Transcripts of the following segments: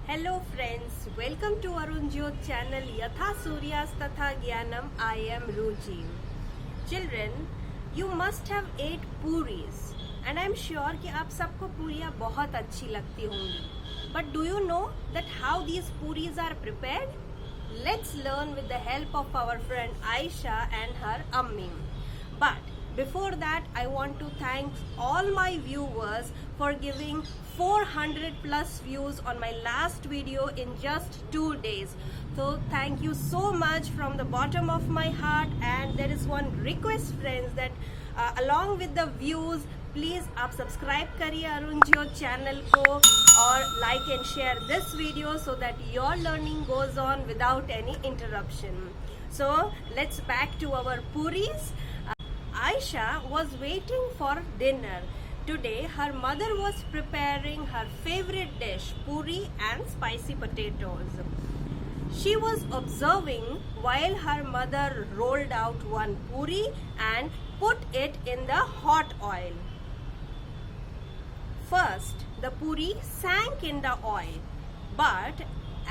Hello friends, welcome to Arun Jyot channel Yatha Suryas Tatha Gyanam. I am Ruchi. Children, you must have ate puris and I am sure कि आप सबको पूरियाँ बहुत अच्छी लगती होंगी. But do you know that how these puris are prepared? Let's learn with the help of our friend Aisha and her Ammi. But before that, I want to thank all my viewers for giving 400 plus views on my last video in just 2 days. So thank you so much from the bottom of my heart. And there is one request, friends, that along with the views, please आप subscribe करिए Arun Jyot channel को और like and share this video so that your learning goes on without any interruption. So let's back to our puris. Aisha was waiting for dinner. Today her mother was preparing her favorite dish, puri and spicy potatoes. She was observing while her mother rolled out one puri and put it in the hot oil. First, the puri sank in the oil, but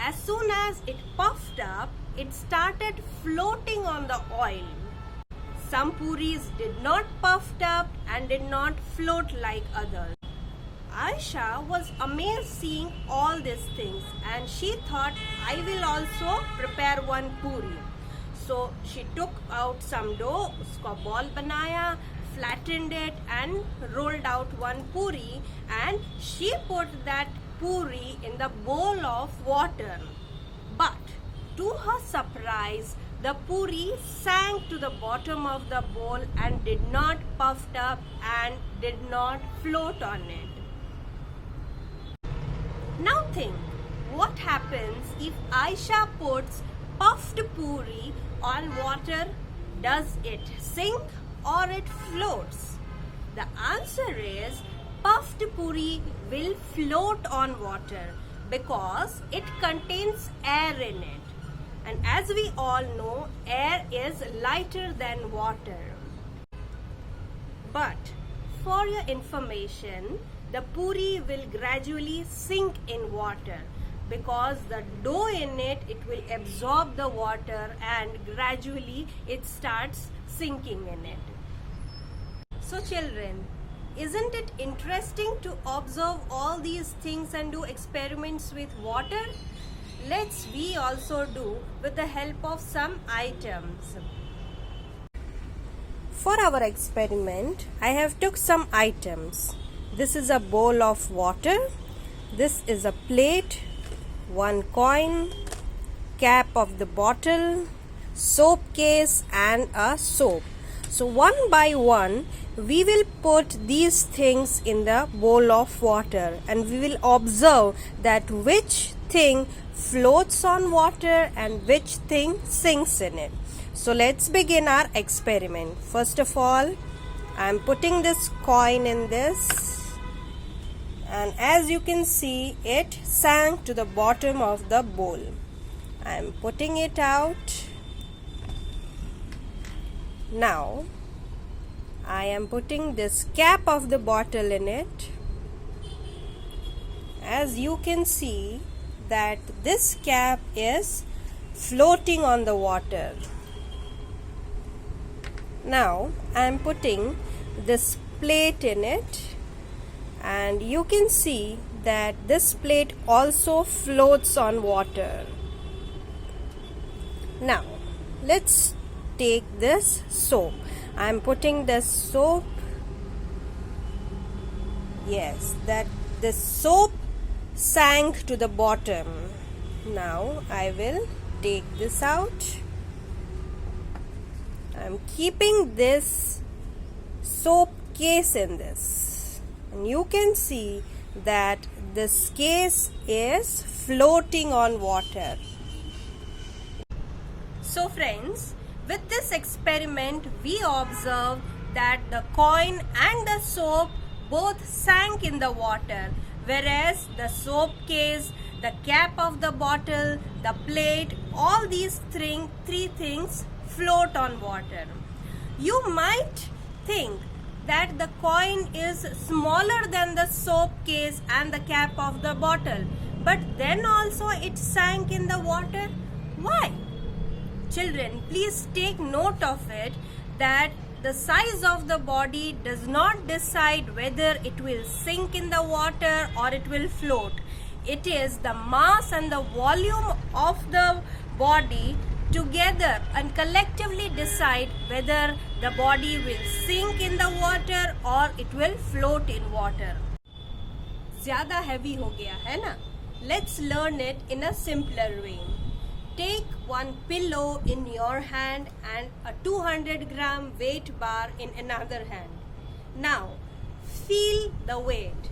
as soon as it puffed up, it started floating on the oil. Some puris did not puffed up and did not float like others. Aisha was amazed seeing all these things and she thought, I will also prepare one puri. So she took out some dough, uska ball banaya, flattened it and rolled out one puri and she put that puri in the bowl of water. But to her surprise, the puri sank to the bottom of the bowl and did not puffed up and did not float on it. Now think, what happens if Aisha puts puffed puri on water? Does it sink or it floats? The answer is puffed puri will float on water because it contains air in it. And as we all know, air is lighter than water. But for your information, the puri will gradually sink in water because the dough in it will absorb the water and gradually it starts sinking in it. So children, isn't it interesting to observe all these things and do experiments with water? Let's we also do with the help of some items. For our experiment, I have took some items. This is a bowl of water. This is a plate, one coin, cap of the bottle, soap case and a soap. So one by one, we will put these things in the bowl of water and we will observe that which thing floats on water and which thing sinks in it. So let's begin our experiment. First of all, I am putting this coin in this and as you can see, it sank to the bottom of the bowl. I am putting it out. Now I am putting this cap of the bottle in it. As you can see that this cap is floating on the water. Now I am putting this plate in it and you can see that this plate also floats on water. Now let's take this soap. I am putting this soap. Yes, that the soap sank to the bottom. Now I will take this out. I am keeping this soap case in this and you can see that this case is floating on water. So friends, with this experiment we observed that the coin and the soap both sank in the water, whereas the soap case, the cap of the bottle, the plate, all these three things float on water. You might think that the coin is smaller than the soap case and the cap of the bottle, but then also it sank in the water. Why? Children, please take note of it that the size of the body does not decide whether it will sink in the water or it will float. It is the mass and the volume of the body together and collectively decide whether the body will sink in the water or it will float in water. ज़्यादा heavy हो गया है ना? Let's learn it in a simpler way. Take one pillow in your hand and a 200-gram weight bar in another hand. Now, feel the weight.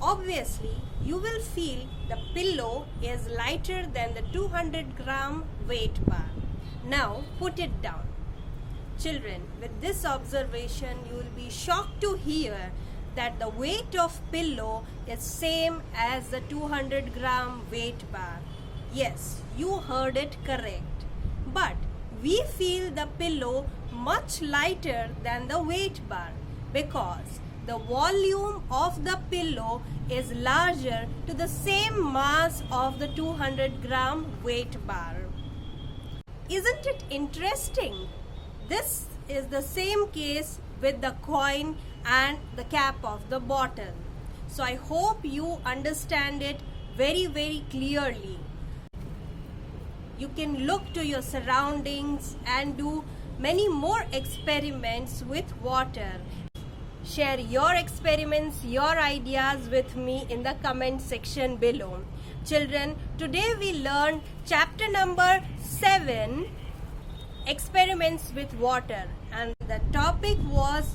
Obviously, you will feel the pillow is lighter than the 200-gram weight bar. Now, put it down. Children, with this observation, you will be shocked to hear that the weight of pillow is same as the 200-gram weight bar. Yes, you heard it correct. But we feel the pillow much lighter than the weight bar because the volume of the pillow is larger to the same mass of the 200-gram weight bar. Isn't it interesting? This is the same case with the coin and the cap of the bottle. So I hope you understand it very, very clearly. You can look to your surroundings and do many more experiments with water. Share your experiments, your ideas with me in the comment section below. Children, today we learned chapter number 7, Experiments with Water, and the topic was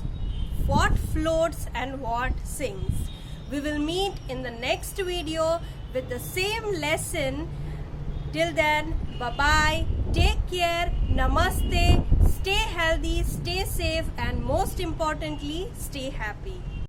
what floats and what sinks. We will meet in the next video with the same lesson. Till then, bye-bye, take care, namaste, stay healthy, stay safe, and most importantly, stay happy.